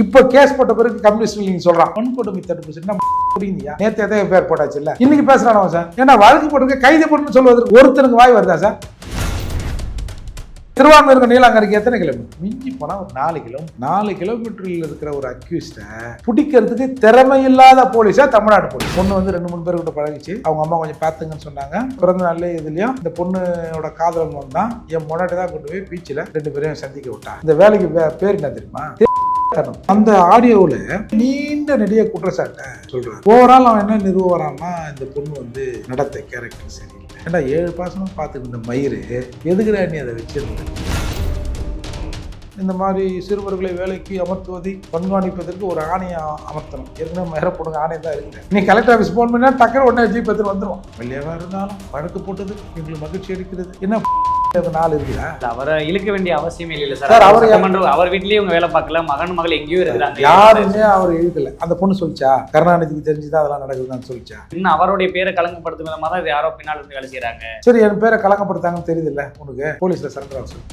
இப்ப கேஸ் போட்ட பிறகு கம்யூனிஸ்ட் நீங்க சொல்றான் வன்கொடுமை தடுப்பு சட்டம் புரியுதியா? நேற்று எதை பேர் போட்டாச்சு இல்ல, இன்னைக்கு பேசுறானோ சார். ஏன்னா வழக்கு போட்டு கைது பண்ணு சொல்வதற்கு ஒருத்தருக்கு வாய் வருதா சார்? திருவாரூர் நீலாங்கரைக்கு எத்தனை கிலோமீட்டர்? மிஞ்சி போனா ஒரு 4 கிலோமீட்டரில் இருக்கிற ஒரு அக்யூஸ்ட பிடிக்கிறதுக்கு திறமை இல்லாத போலீஸா தமிழ்நாடு போலீஸ். பொண்ணு வந்து 2-3 பேர் கிட்ட பழகிச்சு. அவங்க அம்மா கொஞ்சம் பார்த்துங்கன்னு சொன்னாங்க. பிறந்த நாள்ல இதுலயும் இந்த பொண்ணோட காதலன் தான் என் முன்னாடி தான் கொண்டு போய் பீச்சில் 2 பேரையும் சந்திக்க விட்டா. இந்த வேலைக்கு பேர் என்ன தெரியுமா? அந்த ஆடியோவில் நீண்ட நெடிய குற்றச்சாட்டை சொல்றாரு. ஓவரால் அவன் என்ன நிறுவ வரான்னா, இந்த பொண்ணு வந்து நடத்த கேரக்டர் சரியில்லை. ஏன்னா 7 மாசமா பார்த்துட்டு இந்த மயிறு எதுக்குடா நீ அதை வச்சிருந்த? இந்த மாதிரி சிறுவர்களை வேலைக்கு அமர்த்துவதை கண்காணிப்பதற்கு ஒரு ஆணையை அமர்த்தணும். ஏற்கனவே மயிரை போடுங்க ஆணையம் தான் இருக்குது. நீ கலெக்டர் ஆஃபீஸ் போன் பண்ணா டக்குனு உடனே ஜீப் எடுத்துட்டு வந்துடும். வெளியாக இருந்தாலும் வழக்கு போட்டது எங்களுக்கு மகிழ்ச்சி அளிக்கிறது. என்ன நாள் இருக்குதா? அவரை இழுக்க வேண்டிய அவசியமே இல்லை சார். அவர் வீட்லயே இவங்க வேலை பார்க்கல, மகள் எங்கேயோ இருக்கிறாங்க. யாருமே அவர் இழுக்கல. அந்த பொண்ணு சொல்லிச்சா கருணாநிதிக்கு தெரிஞ்சுதான் அதெல்லாம் நடக்குதுன்னு சொல்லிச்சா? இன்னும் அவருடைய பேரை கலங்கப்படுத்தும் விதமா தான் யாரோ பின்னால் இருந்து வேலை செய்யறாங்க. சரி, என் பேரை கலங்கப்படுத்தாங்கன்னு தெரியுது இல்ல உனக்கு? போலீஸ்ல சரண்டர் ஆக சொல்லு.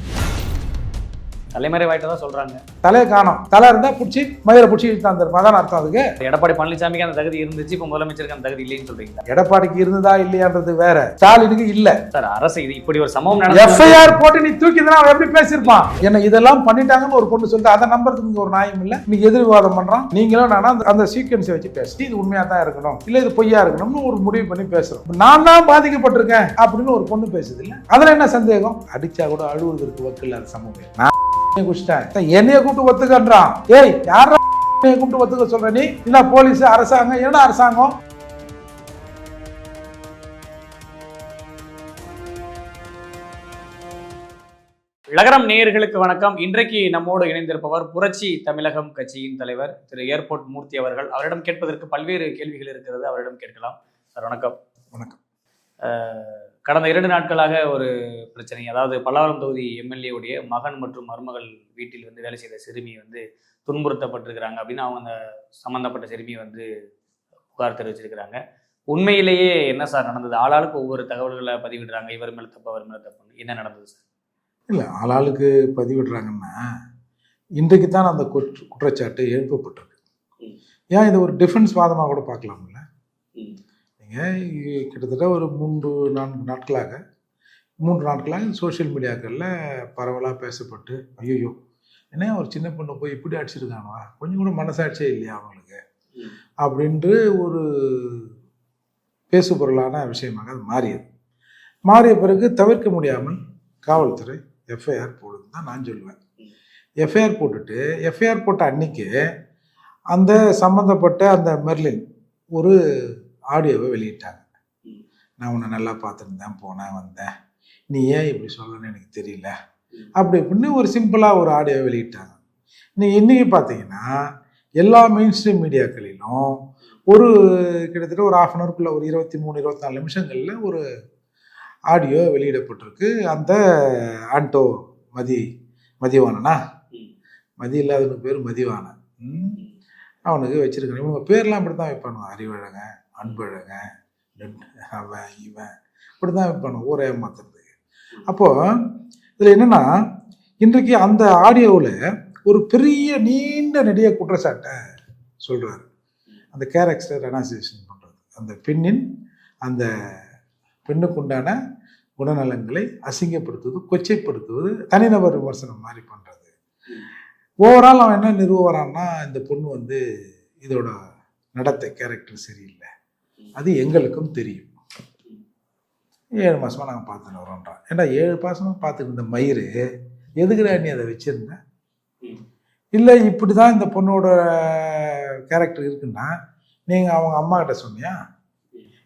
தலைமறைவாயிட்ட தான் சொல்றாங்க. தலையை காணும். தலை இருந்தா பிடிச்சி மயிரை பிடிச்சி தந்துருமா? அதான் அர்த்தம் அதுக்கு. எடப்பாடி பழனிசாமிக்கு அந்த தகுதி இருந்துச்சு, இப்ப முதலமைச்சருக்கு அந்த தகுதி இல்லைன்னு சொல்றீங்க. எடப்பாடிக்கு இருந்ததா இல்லையான்றது வேற, ஸ்டாலினுக்கு இல்ல சார். அரசு இது இப்படி ஒரு சம்பவம் நடந்து எஃப்ஐஆர் போட்டு நீ தூக்கிதான் அவன் எப்படி பேசியிருப்பான்? என்ன இதெல்லாம் பண்ணிட்டாங்கன்னு ஒரு பொண்ணு சொல்லிட்டு அதை நம்புறதுக்கு ஒரு நியாயம் இல்ல. நீ எதிர்வாதம் பண்றான். நீங்களும் நானா அந்த சீக்வன்ஸை வச்சு பேசி இது உண்மையா தான் இருக்கணும் இல்ல இது பொய்யா இருக்கணும்னு ஒரு முடிவு பண்ணி பேசுறோம். நான் தான் பாதிக்கப்பட்டிருக்கேன் அப்படின்னு ஒரு பொண்ணு பேசுது இல்ல, அதுல என்ன சந்தேகம்? அடிச்சா கூட அழுவதற்கு வக்கு இல்லாத சமூகம். என்னைய கூப்பிட்டு ஒத்துக்கன்றான். ஏய், யார கூப்பிட்டு ஒத்துக்க சொல்ற நீ? இல்ல போலீஸ், அரசாங்கம். என்ன அரசாங்கம்? லகரம் நேயர்களுக்கு வணக்கம். இன்றைக்கு நம்மோடு இணைந்திருப்பவர் புரட்சி தமிழகம் கட்சியின் தலைவர் திரு ஏர்போர்ட் மூர்த்தி அவர்கள். அவரிடம் கேட்பதற்கு பல்வேறு கேள்விகள் இருக்கிறது, அவரிடம் கேட்கலாம். சார் வணக்கம். வணக்கம். கடந்த 2 நாட்களாக ஒரு பிரச்சனை, அதாவது பல்லாவரம் தொகுதி எம்எல்ஏ உடைய மகன் மற்றும் மருமகள் வீட்டில் வந்து வேலை செய்த சிறுமி வந்து துன்புறுத்தப்பட்டிருக்கிறாங்க அப்படின்னு அவங்க அந்த சம்பந்தப்பட்ட சிறுமியை வந்து புகார் தெரிவிச்சிருக்கிறாங்க. உண்மையிலேயே என்ன சார் நடந்தது? ஆளாளுக்கு ஒவ்வொரு தகவல்களை பதிவிடுறாங்க. இவர் மேல தப்பு, அவர் மேல தப்புன்னு. என்ன நடந்தது சார்? இல்லை, ஆளாளுக்கு பதிவிடுறாங்கன்னா இன்றைக்கு தான் அந்த குற்றச்சாட்டு எழுப்பப்பட்டிருக்கு. ஏன் இதை ஒரு டிஃபென்ஸ் வாதமாக கூட பார்க்கலாம்ல? நீங்கள் கிட்டத்தட்ட ஒரு 3-4 நாட்களாக சோஷியல் மீடியாக்களில் பரவலாக பேசப்பட்டு, ஐயோ என்ன ஒரு சின்ன பொண்ணை போய் இப்படி அடிச்சிருக்கானுவா, கொஞ்சம் கூட மனசாட்சியே இல்லையா அவங்களுக்கு அப்படின்ட்டு ஒரு பேசுபொருளான விஷயமாக அது மாறிய பிறகு தவிர்க்க முடியாமல் காவல்துறை எஃப்ஐஆர் போடுதுன்னு தான் நான் சொல்லுவேன். எஃப்ஐஆர் போட்டுட்டு எஃப்ஐஆர் போட்ட அன்னைக்கு அந்த சம்மந்தப்பட்ட அந்த மெர்லின் ஒரு ஆடியோவை வெளியிட்டாங்க. நான் உன்னை நல்லா பார்த்துருந்தேன், போனேன் வந்தேன், நீ ஏன் இப்படி சொல்லணும்னு எனக்கு தெரியல அப்படி இப்படின்னு ஒரு சிம்பிளாக ஒரு ஆடியோவை வெளியிட்டாங்க. நீங்கள் இன்றைக்கி பார்த்தீங்கன்னா எல்லா மெயின் ஸ்ட்ரீம் மீடியாக்களிலும் ஒரு கிட்டத்தட்ட ஒரு 1/2 அன் ஹவருக்குள்ளே ஒரு 23-24 நிமிஷங்களில் ஒரு ஆடியோ வெளியிடப்பட்டிருக்கு. அந்த ஆண்டோ மதிவானனா, மதி இல்லாதவனுக்கு பேர் மதிவானன், அவனுக்கு வச்சிருக்கான். இவங்க பேர்லாம் இப்படி தான் வைப்பானுங்க. அறிவழக, அன்பழக, அவன் இவன் இப்படி தான் வைப்பானுங்க, ஊரே ஏமாத்துறதுக்கு. அப்போது இதில் என்னென்னா, இன்றைக்கு அந்த ஆடியோவில் ஒரு பெரிய நீண்ட நெடிய குற்றச்சாட்டை சொல்கிறாரு. அந்த கேரக்டர் அனாலிசிஸ் பண்ணுறது, அந்த பெண்ணின் அந்த பெண்ணுக்குண்டான குணநலங்களை அசிங்கப்படுத்துவது, கொச்சைப்படுத்துவது, தனிநபர் விமர்சனம் மாதிரி பண்ணுறது. ஓவரால் அவன் என்ன நிறுவ வரான்னா, இந்த பொண்ணு வந்து இதோட நடத்தை கேரக்டர் சரியில்லை, அது எங்களுக்கும் தெரியும், 7 மாதமாக நாங்கள் பார்த்துட்டு வரோன்றான். ஏன்னா 7 மாதமாக பார்த்துட்டு இருந்த மயிறு எதுக்குடா நீ அதை வச்சிருந்த? இல்லை இப்படி தான் இந்த பொண்ணோட கேரக்டர் இருக்குன்னா நீங்கள் அவங்க அம்மா கிட்ட சொன்னியா?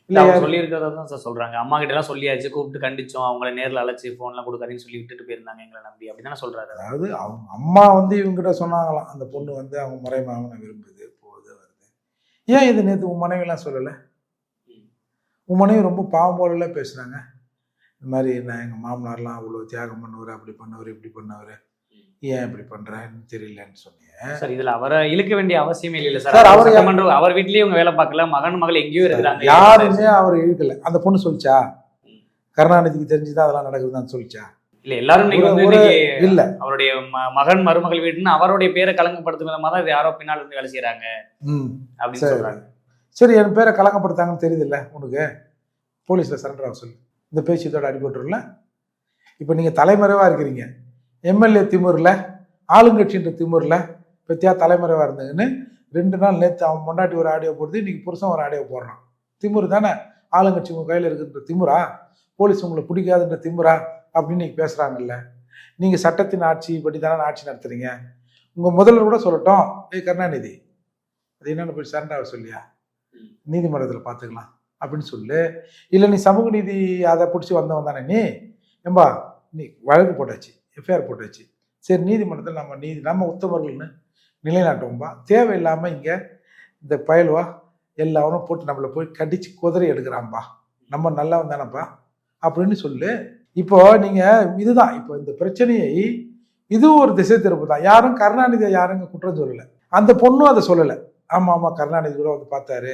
இல்லை சொல்லியிருக்கிறதா தான் சார் சொல்கிறாங்க. அம்மா கிட்டலாம் சொல்லியாச்சு, கூப்பிட்டு கண்டிச்சோம், அவங்கள நேரில் அழைச்சி ஃபோன்லாம் கொடுக்காதீங்கன்னு சொல்லி விட்டுட்டு போயிருந்தாங்க எங்களை நம்பி, அப்படி தானே சொல்கிறாரு. அதாவது அவங்க அம்மா வந்து இவங்ககிட்ட சொன்னாங்களாம், அந்த பொண்ணு வந்து அவங்க மறைமாவனை விரும்புது, போகுது, வருது. ஏன் இது நேற்று உன் மனைவிலாம் சொல்லலை? உன் மனைவி ரொம்ப பாவம் போல பேசுகிறாங்க. இந்த மாதிரி நான் எங்கள் மாமனார்லாம் அவ்வளோ தியாகம் பண்ணுவார், அப்படி பண்ணவர், இப்படி பண்ணவர், ஏன் இப்படி பண்ணுறேன்னு தெரியலன்னு சொன்னீங்க சார். இதில் அவரை இழுக்க வேண்டிய அவசியமே இல்லை சார். அவர் வீட்லேயே இவங்க வேலை பார்க்கல, மகள் எங்கேயோ இருக்கிறாங்க. யாருமே அவர் இழுக்கல. அந்த பொண்ணு சொல்லிச்சா கருணாநிதிக்கு தெரிஞ்சுதான் அதெல்லாம் நடக்குதுன்னு சொல்லிச்சா? இல்ல எல்லாரும் இன்னைக்கு வந்து ஒரு- இன்னைக்கு இல்ல அவருடைய மகன் மருமகள் வீடுன்னு அவருடைய பேரை கலங்கப்படுத்தும் விதமா தான் இது யாரோ பின்னால் இருந்து வேலை செய்யறாங்க ம் அப்படின்னு சரி. சொல்றாங்க. சரி, என் பேரை கலங்கப்படுத்தாங்கன்னு தெரியுதுல்ல உனக்கு, போலீஸில் சரண்டர் ஆக சொல்லு. இந்த பேச்சு இதோட அடிபட்டுருல. இப்போ நீங்கள் தலைமறைவாக இருக்கிறீங்க, எம்எல்ஏ திமுறில், ஆளுங்கட்சின்ற திமுறில் பற்றியா தலைமறைவாக இருந்ததுன்னு 2 நாள் நேற்று அவன் பொண்டாட்டி ஒரு ஆடியோ போடுது, இன்னைக்கு புருஷன் ஒரு ஆடியோ போடுறான். திமுரு தானே ஆளுங்கட்சி உங்கள் கையில் இருக்குன்ற திமுறா, போலீஸ் உங்களை பிடிக்காதுன்ற திமுறா அப்படின்னு நீங்கள் பேசுகிறாங்கல்ல. நீங்கள் சட்டத்தின் ஆட்சி படி தானே ஆட்சி நடத்துறீங்க. உங்கள் முதல்வர் கூட சொல்லட்டும், கருணாநிதி அது என்னென்னு போய் சரண்டர் ஆக சொல்லியா, நீதிமன்றத்தில் பார்த்துக்கலாம் அப்படின்னு சொல்லு. இல்லை நீ சமூக நீதி அதை பிடிச்சி வந்தவன் தானே நீ, ஏம்பா நீ வழக்கு போட்டாச்சு, எஃப்ஐஆர் போட்டாச்சு, சரி நீதிமன்றத்தில் நம்ம உத்தமர்கள்னு நிலைநாட்டுவோம்பா. தேவையில்லாமல் இங்கே இந்த பயல்வா எல்லாரும் போட்டு நம்மளை போய் கடிச்சு குதிரை எடுக்கிறான்பா, நம்ம நல்லவன் தானப்பா அப்படின்னு சொல்லு. இப்போ நீங்கள் இதுதான் இப்போ இந்த பிரச்சனையை இதுவும் ஒரு திசை திருப்பு தான். யாரும் கருணாநிதியை யாரும் குற்றம் சொல்லலை, அந்த பொண்ணும் அதை சொல்லலை. ஆமாம் ஆமாம் கருணாநிதி கூட வந்து பார்த்தாரு,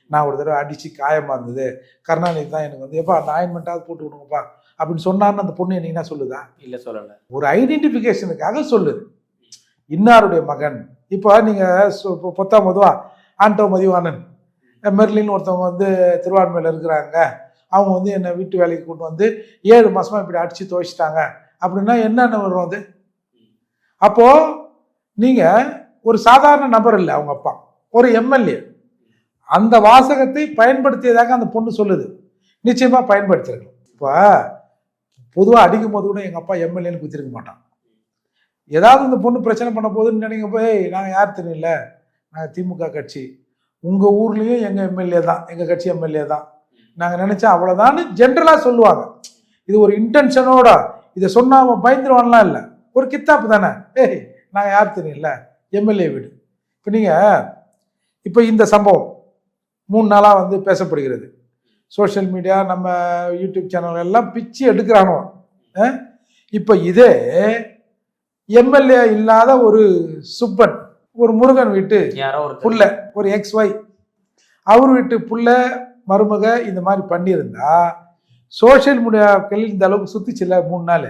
நான் ஒரு தடவை அடித்து காயமாக இருந்தது, கருணாநிதி தான் எனக்கு வந்து எப்பா அந்த ஆயின்மெண்ட்டாவது போட்டு விடுங்கப்பா அப்படின்னு சொன்னார்னு அந்த பொண்ணு என்னைக்கு என்ன சொல்லுதா? இல்லை சொல்லலை. ஒரு ஐடென்டிஃபிகேஷனுக்காக சொல்லுது, இன்னாருடைய மகன். இப்போ நீங்கள் பொத்தாம் பொதுவா ஆண்டோ மதிவானன் மெர்லின் ஒருத்தவங்க வந்து திருவான்மையில் இருக்கிறாங்க, அவங்க வந்து என்னை வீட்டு வேலைக்கு கூட்டு வந்து 7 மாதமாக இப்படி அடித்து துவைச்சிட்டாங்க அப்படின்னா என்னென்ன வரும் அது? அப்போது நீங்கள் ஒரு சாதாரண நபர் இல்லை, அவங்க அப்பா ஒரு எம்எல்ஏ. அந்த வாசகத்தை பயன்படுத்தியதாக அந்த பொண்ணு சொல்லுது, நிச்சயமாக பயன்படுத்திருக்கணும். இப்போ பொதுவாக அடிக்கும் போது கூட எங்கள் அப்பா எம்எல்ஏன்னு குத்திருக்க மாட்டான். ஏதாவது இந்த பொண்ணு பிரச்சனை பண்ண போதுன்னு நினைங்க போய், நாங்கள் யார் தெரியல, நாங்கள் திமுக கட்சி, உங்கள் ஊர்லேயும் எங்கள் எம்எல்ஏ தான், எங்கள் கட்சி எம்எல்ஏ தான், நாங்கள் நினச்சா அவ்வளோதான்னு ஜென்ரலாக சொல்லுவாங்க. இது ஒரு இன்டென்ஷனோட இதை சொன்னா அவன் பயந்துருவான்லாம் இல்லை, ஒரு கித்தாப்பு தானே, நாங்கள் யார் தெரியல எம்எல்ஏ வீடு. இப்போ நீங்கள் இப்போ இந்த சம்பவம் 3 நாளாக வந்து பேசப்படுகிறது, சோஷியல் மீடியா நம்ம யூடியூப் சேனல் எல்லாம் பிச்சு எடுக்கிறானோ. இப்போ இதே எம்எல்ஏ இல்லாத ஒரு சுப்பன், ஒரு முருகன் வீட்டு யாரோ புள்ள, ஒரு XY அவர் வீட்டு புள்ள மருமக இந்த மாதிரி பண்ணியிருந்தா சோஷியல் மீடியாக்கள் இந்த அளவுக்கு சுத்திச்சுல 3 நாள்,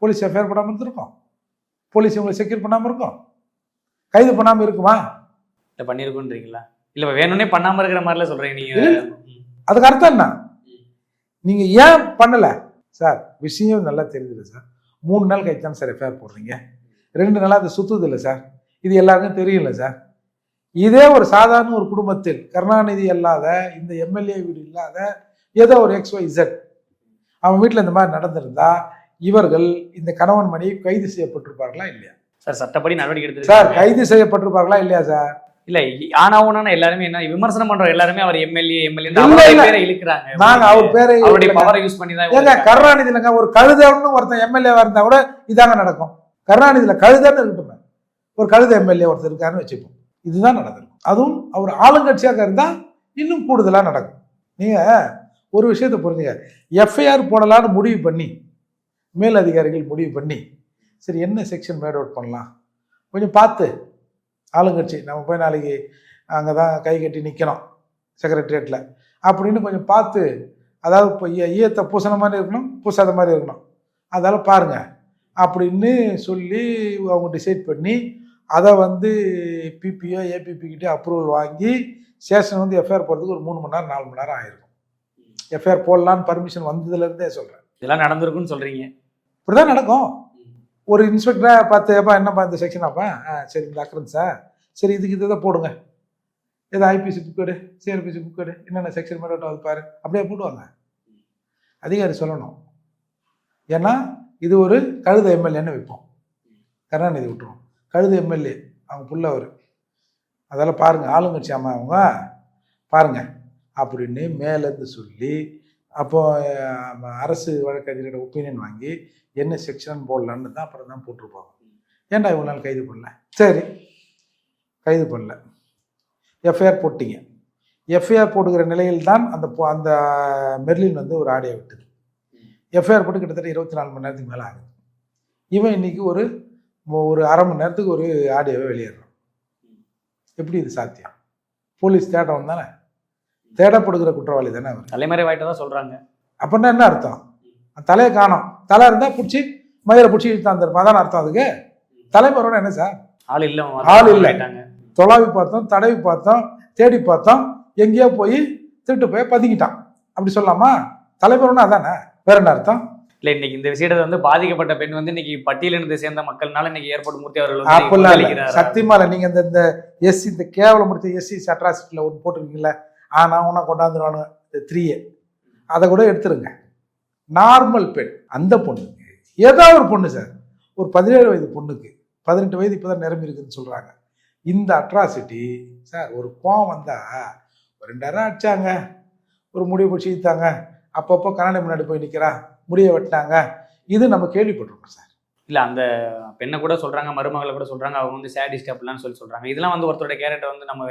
போலீஸ் எஃப்ஐஆர் போடாமல் இருந்திருக்கும், போலீஸ் உங்களை செக்யூர் பண்ணாமல் இருக்கும், கைது பண்ணாமல் இருக்குமா? இல்லை பண்ணியிருக்குன்றீங்களா? இல்லை வேணும்னே பண்ணாமல் இருக்கிற மாதிரிலாம் சொல்கிறீங்க நீங்கள். அதுக்கு அர்த்தம் என்ன? நீங்கள் ஏன் பண்ணலை சார்? விஷயம் நல்லா தெரியுது சார். 3 நாள் கழிச்சு தான் சார் எஃப்ஐஆர் போடுறீங்க, 2 நாளாக அது சுற்றுது இல்லை சார், இது எல்லாருக்கும் தெரியல சார். இதே ஒரு சாதாரண ஒரு குடும்பத்தில் கருணாநிதி அல்லாத, இந்த எம்எல்ஏ வீடு இல்லாத ஏதோ ஒரு XYZ அவன் வீட்டில் இந்த மாதிரி நடந்திருந்தா இவர்கள் இந்த கணவன் மனைவி கைது செய்யப்பட்டிருப்பார்களா இல்லையா சார்? சட்டப்படி நடவடிக்கை எடுத்து சார், கைது செய்யப்பட்டிருப்பார்களா இல்லையா சார்? இல்ல ஆனாவுனா எல்லாருமே என்ன விமர்சனம் பண்ற எல்லாருமே அவர் எம்எல்ஏ பேரை இழுக்கிறாங்க. நாங்க அவர் பேரை அவருடைய பவரை யூஸ் பண்ணி தான். ஏங்க கருணாநிதி இல்லைங்க, ஒரு கழுதைன்னு ஒருத்தன் எம்எல்ஏவா இருந்தா கூட இதாங்க நடக்கும். கருணாநிதியில கழுதைன்னு இருக்கட்டும், ஒரு கழுதை எம்எல்ஏ ஒருத்தர் இருக்காருன்னு வச்சுப்போம், இதுதான் நடந்திருக்கும். அதுவும் அவர் ஆளுங்கட்சியாக இருந்தா இன்னும் கூடுதலா நடக்கும். நீங்க ஒரு விஷயத்தை புரிஞ்சுங்க, எஃப்ஐஆர் போடலான்னு முடிவு பண்ணி மேல் அதிகாரிகள் முடிவு பண்ணி சரி என்ன செக்ஷன் மேட் அவுட் பண்ணலாம் கொஞ்சம் பார்த்து, ஆளுங்கட்சி நம்ம போய் நாளைக்கு அங்கே தான் கை கட்டி நிற்கணும் செக்ரட்டரியேட்டில் அப்படின்னு கொஞ்சம் பார்த்து, அதாவது இப்போ ஈயத்தை பூசின மாதிரி இருக்கணும், பூசாத மாதிரி இருக்கணும், அதால் பாருங்க அப்படின்னு சொல்லி அவங்க டிசைட் பண்ணி அதை வந்து பிபிஓ ஏபிபிக்கிட்டே அப்ரூவல் வாங்கி ஸ்டேஷன் வந்து எஃப்ஐஆர் போடுறதுக்கு ஒரு 3 மணி நேரம் 4 மணி நேரம் ஆயிருக்கும். எஃப்ஐஆர் போடலான்னு பர்மிஷன் வந்ததுலேருந்தே சொல்கிறேன். இதெல்லாம் நடந்திருக்குன்னு சொல்கிறீங்க? இப்படிதான் நடக்கும். ஒரு இன்ஸ்பெக்டராக பார்த்து, அப்பா என்னப்பா இந்த செக்ஷனாப்பா, சரி இந்த அக்கரன்ஸா, சரி இதுக்கு இதை போடுங்க, ஏதோ ஐபிசி புக் எடு, சிஆர்பிசி புக் எடு, என்னென்ன செக்ஷன் மேலே அது பாரு, அப்படியே போடுவாங்க. அதிகாரி சொல்லணும், ஏன்னா இது ஒரு கழுத எம்எல்ஏன்னு வைப்போம், கருணாநிதி விட்டுருவோம், கழுத எம்எல்ஏ அவங்க புள்ள அவர், அதெல்லாம் பாருங்க ஆளுங்கட்சி அம்மா அவங்க பாருங்க அப்படின்னு மேலேருந்து சொல்லி, அப்போ அரசு வழக்கறிஞரோட ஒப்பீனியன் வாங்கி என்ன செக்ஷன் போடலான்னு தான் அப்புறம் தான் போட்டிருப்பாங்க. ஏன்டா இவ்வளோ நாள் கைது பண்ணல? சரி கைது பண்ணல, எஃப்ஐஆர் போட்டிங்க. எஃப்ஐஆர் போட்டுக்கிற நிலையில் தான் அந்த மெர்லின் வந்து ஒரு ஆடியோ விட்டுது. எஃப்ஐஆர் போட்டு கிட்டத்தட்ட 24 மணி நேரத்துக்கு மேலே ஆகுது. இவன் இன்னைக்கு ஒரு அரை மணி நேரத்துக்கு ஒரு ஆடியோவை வெளியேறான். எப்படி இது சாத்தியம்? போலீஸ் தேடவும் தானே, தேடப்படுகிற குற்றவாளி தானே அவர். தலைமறைவாயிட்டு தான் சொல்றாங்க. அப்படின்னா என்ன அர்த்தம்? தலையை காணோம், தலை இருந்தால் பிடிச்சி மயிரை பிடிச்சி இழுத்தாந்துருப்போம். அதான் அர்த்தம். அதுக்கு தலைமுறைனா என்ன சார்? ஆள் இல்லை, ஆள் இல்லை. தொலாவி பார்த்தோம், தடவி பார்த்தோம், தேடி பார்த்தோம், எங்கேயோ போய் திருட்டு போய் பதுங்கிட்டான், அப்படி சொல்லலாமா? தலைமுறைனா அதானே, வேற என்ன அர்த்தம்? இல்லை, இன்னைக்கு இந்த விஷயத்தை வந்து பாதிக்கப்பட்ட பெண் வந்து இன்னைக்கு பட்டியலினத்தை சேர்ந்த மக்கள்னால இன்னைக்கு ஏற்படும் மூர்த்தி அவர்கள் அப்படிலாம் இல்லை, சத்தியமா இல்லை. நீங்க இந்த எஸ்சி, இந்த கேவலம் முடிச்ச எஸ்சி அட்ராசிட்டியில் ஒன்று போட்டிருக்கீங்களா? நான் உன்னை கொண்டாந்துருவானு 3A, அதை கூட எடுத்துருங்க. நார்மல் பெண், அந்த பொண்ணுக்கு ஏதாவது ஒரு பொண்ணு சார், ஒரு 17 வயது பொண்ணுக்கு 18 வயது இப்போதான் நிரம்பி இருக்குன்னு சொல்றாங்க. இந்த அட்ராசிட்டி சார், ஒரு கோவம் வந்தா ஒரு 2000 அடிச்சாங்க, ஒரு முடிவு பிடிச்சி இழுத்தாங்க, அப்பப்போ கண்ணாடி முன்னாடி போய் நிற்கிறா, முடிய வெட்டினாங்க, இது நம்ம கேள்விப்பட்டிருக்கோம் சார். இல்லை, அந்த பெண்ணை கூட சொல்றாங்க, மருமகளை கூட சொல்றாங்க, அவங்க வந்து சேடிஸ்ட் அப்படிலாம் சொல்றாங்க. இதெல்லாம் வந்து ஒருத்தரோட கேரக்டர் வந்து நம்ம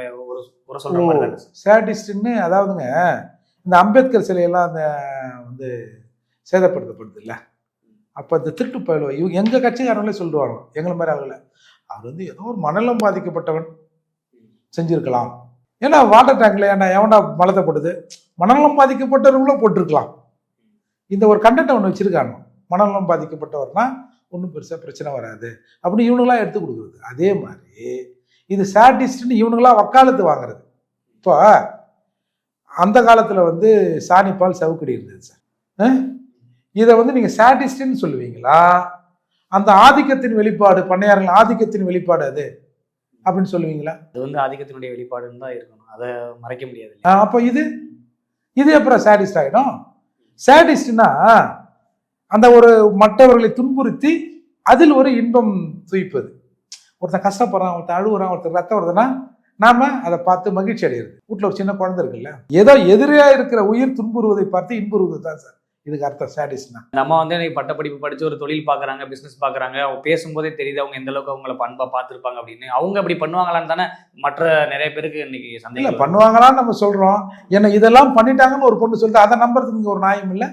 ஒரு சொல்ற மாதிரி சேடிஸ்ட்னு. அதாவதுங்க, இந்த அம்பேத்கர் சிலையெல்லாம் அந்த வந்து சேதப்படுத்தப்படுது இல்லை, அப்போ இந்த திருட்டு பயிலுவ இவங்க எங்கள் கட்சிக்காரங்களே சொல்லுவாங்க, எங்களை மாதிரி ஆகல, அவர் வந்து ஏதோ ஒரு மனநலம் பாதிக்கப்பட்டவன் செஞ்சிருக்கலாம். ஏன்னா வாட்டர் டேங்க்ல ஏன்னா எவனா மலத்தப்படுது, மனநலம் பாதிக்கப்பட்டவர்களும் போட்டிருக்கலாம். இந்த ஒரு கண்டென்ட் ஒன்று வச்சிருக்காங்க, மனநலம் பாதிக்கப்பட்டவர்னா ஒன்றும் பெருசாக பிரச்சனை வராது அப்படின்னு இவனுங்களாம் எடுத்து கொடுக்குறது. அதே மாதிரி இது சாடிஸ்ட்னு இவனுங்களாம் வக்காலத்து வாங்குறது. இப்போ அந்த காலத்தில் வந்து சாணிப்பால் சவுக்கடி இருந்தது சார். இதை வந்து நீங்கள் சாடிஸ்ட்னு சொல்லுவீங்களா? அந்த ஆதிக்கத்தின் வெளிப்பாடு, பண்ணையார்கள் ஆதிக்கத்தின் வெளிப்பாடு அது அப்படின்னு சொல்லுவீங்களா? அது வந்து ஆதிக்கத்தினுடைய வெளிப்பாடுன்னு தான் இருக்கணும், அதை மறைக்க முடியாது. அப்போ இது அப்புறம் சாடிஸ்ட் ஆகிடும். சாடிஸ்ட்னா அந்த ஒரு மற்றவர்களை துன்புறுத்தி அதில் ஒரு இன்பம் துய்ப்பது. ஒருத்தன் கஷ்டப்படுறான், ஒருத்தன் அழுகுறான், ஒருத்தர் ரத்தம் வருதுன்னா நாம அதை பார்த்து மகிழ்ச்சி அடைகிறது. வீட்டில் ஒரு சின்ன குழந்தை இருக்குல்ல, ஏதோ எதிரியா இருக்கிற உயிர் துன்புறுவதை பார்த்து இன்புறுவது தான் சார் இதுக்கு அர்த்தம் சாடிஸ்ட்னா. நம்ம வந்து பட்டப்படிப்பு படிச்சு ஒரு தொழில் பார்க்குறாங்க, பிஸ்னஸ் பார்க்குறாங்க, அவங்க பேசும்போதே தெரியுது அவங்க எந்த அளவுக்கு அவங்கள பண்பா பார்த்துருப்பாங்க அப்படின்னு. அவங்க அப்படி பண்ணுவாங்களான்னு தானே மற்ற நிறைய பேருக்கு இன்னைக்கு சந்தேகம். பண்ணுவாங்களான்னு நம்ம சொல்றோம். என்ன இதெல்லாம் பண்ணிட்டாங்கன்னு ஒரு பொண்ணு சொல்லிட்டு அதை நம்புறதுக்கு இங்கே ஒரு நியாயம் இல்லை.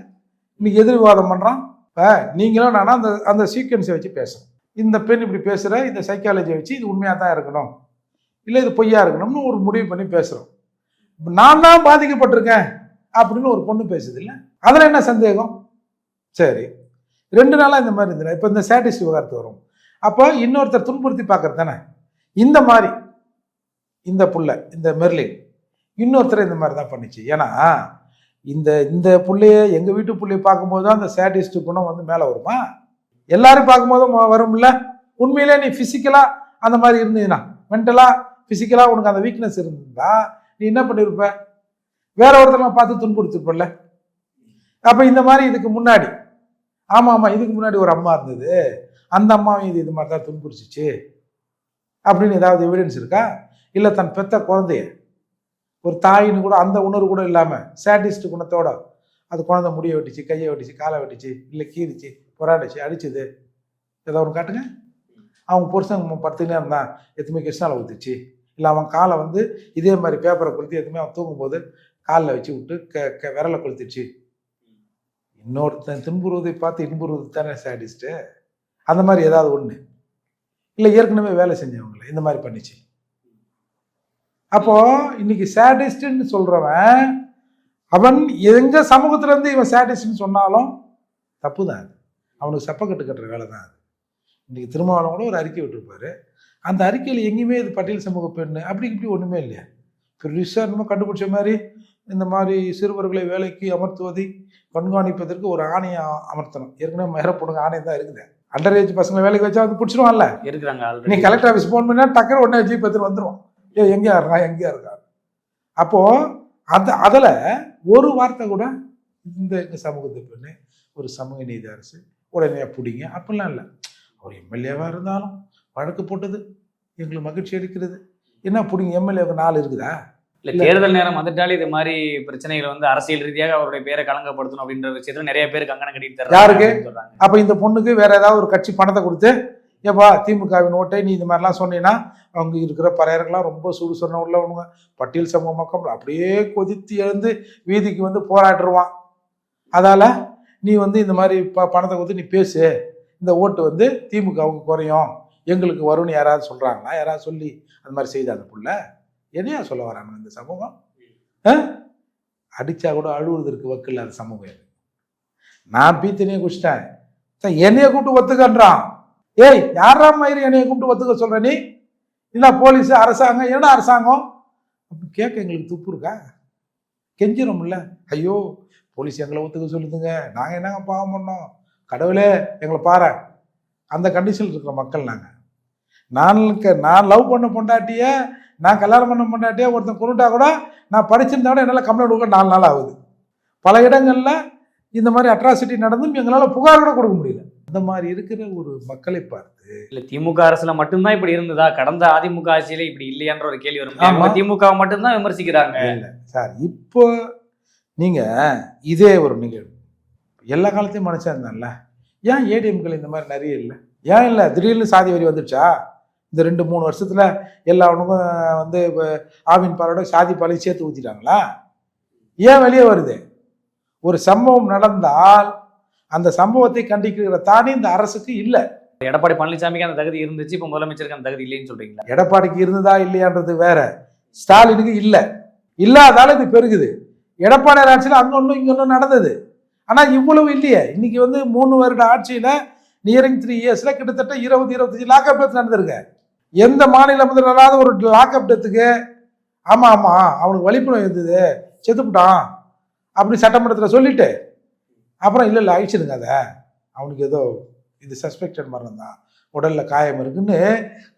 இன்னைக்கு எதிர்வாதம் பண்றான். இப்போ நீங்களும் நானா அந்த சீக்வன்ஸை வச்சு பேசுறோம். இந்த பெண் இப்படி பேசுற, இந்த சைக்காலஜியை வச்சு இது உண்மையாக தான் இருக்கணும், இல்லை இது பொய்யா இருக்கணும்னு ஒரு முடிவு பண்ணி பேசுறோம். நான் தான் பாதிக்கப்பட்டிருக்கேன் அப்படின்னு ஒரு பொண்ணு பேசுது இல்லை, அதில் என்ன சந்தேகம்? சரி, 2 நாளாக இந்த மாதிரி இருந்தது. இப்போ இந்த சாட்டிஸ்ட் விவகாரத்து வரும். அப்போ இன்னொருத்தர் துன்புறுத்தி பார்க்கறது தானே. இந்த மாதிரி இந்த புள்ள, இந்த மெர்லின் இன்னொருத்தரை இந்த மாதிரி தான் பண்ணிச்சு. ஏன்னா இந்த புள்ளைய எங்கள் வீட்டு பிள்ளைய பார்க்கும்போது தான் அந்த சேடிஸ்ட் குணம் வந்து மேலே வருமா? எல்லாரும் பார்க்கும்போதும் வரும்ல. உண்மையிலே நீ ஃபிசிக்கலாக அந்த மாதிரி இருந்ததுன்னா, மென்டலாக ஃபிசிக்கலாக உனக்கு அந்த வீக்னஸ் இருந்தா நீ என்ன பண்ணியிருப்ப? வேற ஒருத்தரெல்லாம் பார்த்து துன்புறுத்திருப்பல. அப்போ இந்த மாதிரி இதுக்கு முன்னாடி ஆமாம் இதுக்கு முன்னாடி ஒரு அம்மா இருந்தது, அந்த அம்மாவும் இது மாதிரி தான் துன்புறுச்சிச்சு அப்படின்னு ஏதாவது எவிடன்ஸ் இருக்கா? இல்லை தன் பெத்த குழந்தைய ஒரு தாயின்னு கூட அந்த உணர்வு கூட இல்லாமல் சேடிஸ்ட் குணத்தோட அது குழந்தை முடிய வெட்டிச்சு, கையை வெட்டிச்சு, காலை வெட்டிச்சு, இல்லை கீறிச்சு, பொறாடிச்சு, அடிச்சுது, ஏதோ ஒன்று காட்டுங்க. அவங்க புருஷன் படுத்துக்கினே இருந்தான், எதுவுமே கிருஷ்ணாவில் ஊற்றுச்சு, இல்லை அவன் காலை வந்து இதே மாதிரி பேப்பரை கொளுத்தி எதுவுமே அவன் தூங்கும்போது காலில் வச்சு விட்டு விரலை கொளுத்துச்சு. இன்னொருத்தன் துன்புறுவதை பார்த்து இன்புறுவது தானே சேடிஸ்ட்டு. அந்த மாதிரி ஏதாவது ஒன்று இல்லை ஏற்கனவே வேலை செஞ்சவங்களை இந்த மாதிரி பண்ணிச்சு. அப்போ இன்னைக்கு சேடிஸ்ட்னு சொல்றவன் அவன் எங்க சமூகத்துல இருந்து இவன் சேடிஸ்ட்னு சொன்னாலும் தப்பு தான். அது அவனுக்கு செப்பக்கட்டு கட்டுற வேலை தான் அது. இன்னைக்கு திருமாவளவன் கூட ஒரு அறிக்கை விட்டுருப்பாரு. அந்த அறிக்கையில் எங்கேயுமே இது பட்டியல் சமூக பெண்ணு அப்படி இப்படி ஒண்ணுமே இல்லையா. பெருசா நம்ம கண்டுபிடிச்ச மாதிரி இந்த மாதிரி சிறுவர்களை வேலைக்கு அமர்த்துவதை கண்காணிப்பதற்கு ஒரு ஆணையை அமர்த்தணும். ஏற்கனவே மேறப்படுங்க ஆணையம் தான் இருக்குது. அண்டர் ஏஜ் பசங்களை வேலைக்கு வச்சா வந்து பிடிச்சிருவான்ல இருக்கிறாங்க. நீ கலெக்டர் ஆஃபீஸ் போன் பண்ணா டக்குனு உடனே ஜீப் எடுத்துட்டு வந்துடுவான். எங்கேயா இருக்கா. அப்போ அதில் ஒரு வார்த்தை கூட இந்த சமூகத்தை பெண்ணு ஒரு சமூக நீதி அரசு உடனே பிடிங்க அப்படிலாம் இல்லை. அவர் எம்எல்ஏவாக இருந்தாலும் வழக்கு போட்டது எங்களுக்கு மகிழ்ச்சி அளிக்கிறது. என்ன பிடிங்க, எம்எல்ஏவுக்கு 4 இருக்குதா? இல்லை, தேர்தல் நேரம் வந்துட்டாலே இது மாதிரி பிரச்சனைகளை வந்து அரசியல் ரீதியாக அவருடைய பேரை களங்கப்படுத்தணும் அப்படின்ற விஷயத்துல நிறைய பேருக்கு கங்கணம் கட்டிட்டு தராங்க. யாருக்கு? அப்போ இந்த பொண்ணுக்கு வேற ஏதாவது ஒரு கட்சி பணத்தை கொடுத்து ஏப்பா திமுகவின் ஓட்டை நீ இந்த மாதிரிலாம் சொன்னீங்கன்னா அவங்க இருக்கிற பறையர்கள்லாம் ரொம்ப சுடுசொன்ன உள்ளவங்க, பட்டியல் சமூக மக்கள் அப்படியே கொதித்து எழுந்து வீதிக்கு வந்து போராட்டுருவான். அதால நீ வந்து இந்த மாதிரி பணத்தை கொடுத்து நீ பேசு, இந்த ஓட்டு வந்து திமுகவுக்கு குறையும் எங்களுக்கு வரும்னு யாராவது சொல்றாங்களா? யாராவது சொல்லி அந்த மாதிரி செய்த அந்த புள்ள என்னையா சொல்ல வராங்க? இந்த சமூகம் அடிச்சா கூட அழுவுறதுக்கு வக்கு இல்லாத சமூகம். நான் பீத்தனையே குடிச்சிட்டேன், என்னைய கூப்பிட்டு ஒத்துக்கன்றான். ஏய் யாரா மாதிரி என்னைய கூப்பிட்டு ஒத்துக்க சொல்ற நீ? இல்லை போலீஸ் அரசாங்கம் என்ன அரசாங்கம் அப்படி கேட்க எங்களுக்கு துப்பு இருக்கா? கெஞ்சிரோம்ல, ஐயோ போலீஸ் எங்களை ஒத்துக்க சொல்லுதுங்க, நாங்கள் என்னங்க பாவம் பண்ணோம், கடவுளே எங்களை பாரு. அந்த கண்டிஷனில் இருக்கிற மக்கள் நாங்கள். நான் லவ் பண்ண பொண்டாட்டிய, நான் கல்யாணம் பண்ண பொண்டாட்டிய ஒருத்தன் கொண்டுட்டா கூட நான் படிச்சிருந்தா கூட என்னால் கம்ப்ளைண்ட் கொடுக்க 4 நாள் ஆகுது. பல இடங்களில் இந்த மாதிரி அட்ராசிட்டி நடந்தும் எங்களால் புகார் கூட கொடுக்க முடியல. இந்த மாதிரி இருக்கிற ஒரு மக்களை பார்த்து இல்ல திமுக அரசுல மட்டும்தான் இப்படி இருந்ததா, கடந்த அதிமுக ஆட்சியில இப்படி இல்லையான்ற ஒரு கேள்வி வரும். திமுக மட்டும்தான் விமர்சிக்கிறாங்க. இல்லை சார், இப்போ நீங்க இதே ஒரு நிகழ்வு எல்லா காலத்தையும் மனுஷன் இருந்தான்ல, ஏன் ஏடிஎம்கள் இந்த மாதிரி நிறைய இல்லை? ஏன் இல்லை? திடீர்னு சாதி வரி வந்துடுச்சா? இந்த 2-3 வருஷத்துல எல்லாவனுக்கும் வந்து ஆவின் பாலோட சாதி பாலையும் சேர்த்து ஊற்றிட்டாங்களா? ஏன் வெளியே வருது? ஒரு சம்பவம் நடந்தால் அந்த சம்பவத்தை கண்டிக்கிற தானே இந்த அரசுக்கு இல்லை. எடப்பாடி பழனிசாமிக்கு அந்த தகுதி இருந்துச்சு, இப்ப முதலமைச்சருக்கு அந்த தகுதி இல்லைன்னு சொல்றீங்களா? எடப்பாடிக்கு இருந்ததா இல்லையான்றது வேற, ஸ்டாலினுக்கு இல்லை. இல்லாதால இது பெருகுது. எடப்பாடி ஆட்சியில் அங்க ஒன்றும் இங்க ஒன்றும் நடந்தது, ஆனா இவ்வளவு இல்லையே. இன்னைக்கு வந்து 3 வருட ஆட்சியில நியரிங் 3 இயர்ஸ்ல கிட்டத்தட்ட 20-25 லாக்அப் டெத் நடந்திருக்கு. எந்த மாநில முதலாவது ஒரு லாக்அப் டெத்துக்கு ஆமா அவனுக்கு வலிப்புணர்வு இருந்தது, செத்துப்பிட்டான் அப்படி சட்டமன்றத்தில் சொல்லிட்டு அப்புறம் இல்லை அழிச்சிருங்க, அதை அவனுக்கு ஏதோ இது சஸ்பெக்டட் மரணம் தான், உடல்ல காயம் இருக்குன்னு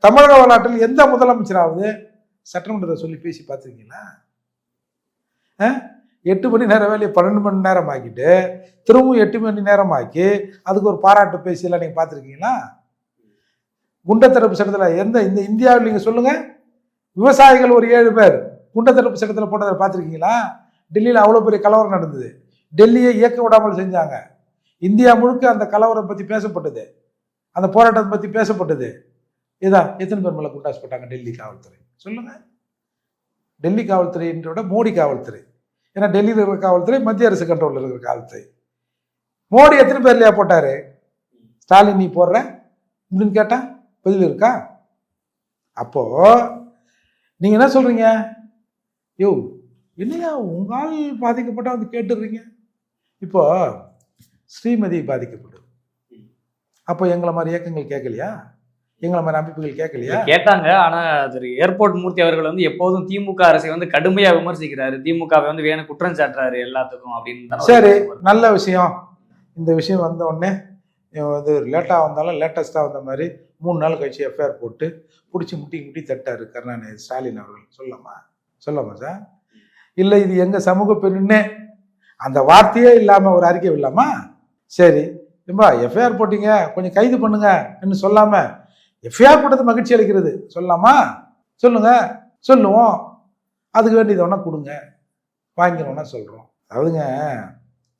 தமிழக வரலாற்றில் எந்த முதலமைச்சராவது சட்டமன்றத்தை சொல்லி பேசி பார்த்துருக்கீங்களா? 8 மணி நேரம் வேலையை 12 மணி நேரம் ஆக்கிட்டு திரும்பவும் 8 மணி நேரம் ஆக்கி அதுக்கு ஒரு பாராட்டு பேசியெல்லாம் நீங்கள் பார்த்துருக்கீங்களா? குண்டத்தடுப்பு சட்டத்தில் இந்த இந்தியாவில் நீங்கள் சொல்லுங்க, விவசாயிகள் ஒரு 7 பேர் குண்டத்தடுப்பு சட்டத்தில் போட்டதை பார்த்துருக்கீங்களா? டெல்லியில் அவ்வளோ பெரிய கலவரம் நடந்தது, டெல்லியை இயக்க விடாமல் செஞ்சாங்க. இந்தியா முழுக்க அந்த கலவரம் பற்றி பேசப்பட்டது, அந்த போராட்டத்தை பற்றி பேசப்பட்டது. இதான் எத்தனை பேர் மேலே குண்டாஸ் போட்டாங்க? டெல்லி காவல்துறை. சொல்லுங்க. டெல்லி காவல்துறைன்ற விட மோடி காவல்துறை. ஏன்னா டெல்லியில் இருக்கிற காவல்துறை மத்திய அரசு கண்ட்ரோலில் இருக்கிற காவல்துறை. மோடி எத்தனை பேர் இல்லையா போட்டாரு? ஸ்டாலின் நீ போடுற அப்படின்னு கேட்டா பதில் இருக்கா? அப்போ நீங்க என்ன சொல்றீங்க? யோ என்னையா உங்கால் பாதிக்கப்பட்டா வந்து கேட்டுடுறீங்க. இப்போ ஸ்ரீமதி பாதிக்கப்பட்டது, அப்போ எங்களை மாதிரி இயக்கங்கள் கேட்கலையா? எங்களை மாதிரி அமைப்புகள் கேட்கலையா? கேட்டாங்க. ஆனா திரு ஏர்போர்ட் மூர்த்தி அவர்கள் வந்து எப்போதும் திமுக அரசை வந்து கடுமையா விமர்சிக்கிறாரு, திமுகவை வந்து வேணும் குற்றம் சாட்டுறாரு எல்லாத்துக்கும் அப்படின்னு. சரி, நல்ல விஷயம். இந்த விஷயம் வந்த உடனே இது லேட்டாக வந்தாலும் லேட்டஸ்டாக வந்த மாதிரி 3 நாள் கழிச்சு எஃப்ஐஆர் போட்டு பிடிச்சி முட்டி தட்டாரு கருணாநிதி ஸ்டாலின் அவர்கள். சொல்லாமா சார்? இல்லை இது எங்கள் சமூக பெண்ணுன்னே அந்த வார்த்தையே இல்லாமல் ஒரு அறிக்கை இல்லாமா? சரி ஏம்பா எஃப்ஐஆர் போட்டீங்க கொஞ்சம் கைது பண்ணுங்க என்று சொல்லாமல் எஃப்ஐஆர் போட்டது மகிழ்ச்சி அளிக்கிறது சொல்லாமா? சொல்லுவோம். அதுக்கு வேண்டியது ஒன்றா கொடுங்க, வாங்கினோன்னா சொல்கிறோம். அதாவதுங்க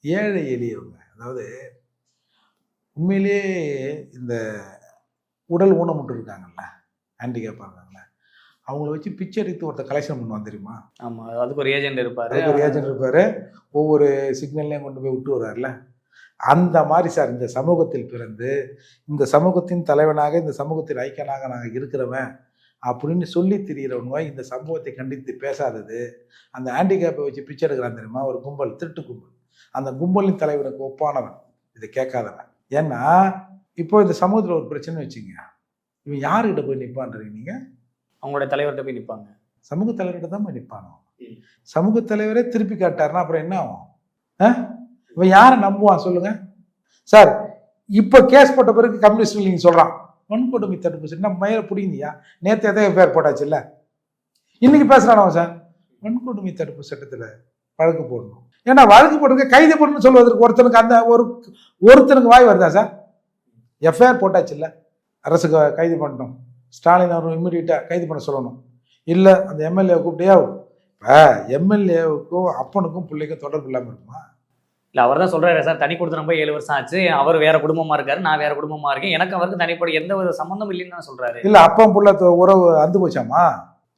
ஏழை எளியவங்க, அதாவது உண்மையிலேயே இந்த உடல் ஊனமுட்டு இருக்காங்கல்ல, ஹேண்டிகேப்பாக இருக்காங்கல்ல, அவங்கள வச்சு பிச்சை எடுத்து ஒருத்தர் கலெக்ஷன் பண்ணுவான் தெரியுமா? ஆமாம், அதுக்கு ஒரு ஏஜென்ட் இருப்பார். ஒவ்வொரு சிக்னல்லையும் கொண்டு போய் விட்டு வருவார்ல, அந்த மாதிரி சார் இந்த சமூகத்தில் பிறந்து இந்த சமூகத்தின் தலைவனாக இந்த சமூகத்தின் ஐக்கியனாக நாங்கள் இருக்கிறவன் அப்படின்னு சொல்லி திரிகிறவனுவா இந்த சம்பவத்தை கண்டித்து பேசாதது. அந்த ஹேண்டிகேப்பை வச்சு பிச்சை எடுக்கிறான் தெரியுமா, ஒரு கும்பல், திருட்டு கும்பல், அந்த கும்பலின் தலைவனுக்கு ஒப்பானவன் இதை கேட்காதவன். ஏன்னா இப்போ இந்த சமூகத்தில் ஒரு பிரச்சனை வச்சுங்க, இவன் யாருக்கிட்ட போய் நிற்பான்றீங்க? நீங்கள் அவங்களோட தலைவர்கிட்ட போய் நிற்பாங்க. சமூக தலைவர்கிட்ட தான் போய் நிற்பானோ. சமூக தலைவரே திருப்பி காட்டாருன்னா அப்புறம் என்ன ஆகும்? இவன் யாரை நம்புவான் சொல்லுங்க சார்? இப்போ கேஸ் போட்ட பிறகு கம்யூனிஸ்ட் நீங்கள் சொல்கிறான் வன்கொடுமை தடுப்பு சட்டம் நம்ம மயிரை பிடிங்கயா, நேற்று எதை எஃப்ஐஆர் போட்டாச்சு இல்லை, இன்னைக்கு பேசுகிறானோ சார் வன்கொடுமை தடுப்பு சட்டத்தில் வழக்கு போடணும். ஏன்னா வழக்கு போட்டுருக்க கைது பண்ணணும்னு சொல்வதற்கு ஒருத்தனுக்கு அந்த ஒருத்தனுக்கு வாய் வருதா சார்? எஃப்ஐஆர் போட்டாச்சு இல்லை, அரசுக்கு கைது பண்ணணும், ஸ்டாலின் அவர் இம்மிடியட்டாக கைது பண்ண சொல்லணும். இல்லை அந்த எம்எல்ஏவை கூப்பிட்டியா? இப்போ எம்எல்ஏவுக்கும் அப்பனுக்கும் பிள்ளைக்கும் தொடர்பு இல்லாமல் இருக்குமா? இல்லை அவர் தான் சொல்கிறாரு சார், தனி கொடுத்து நம்ம 7 வருஷம் ஆச்சு, அவர் வேற குடும்பமாக இருக்காரு, நான் வேற குடும்பமாக இருக்கேன், எனக்கு அவருக்கு தனிப்பட எந்த ஒரு சம்மந்தம் இல்லைன்னு தான் சொல்கிறாரு. இல்லை அப்பன் புள்ள உறவு அந்து போச்சாமா?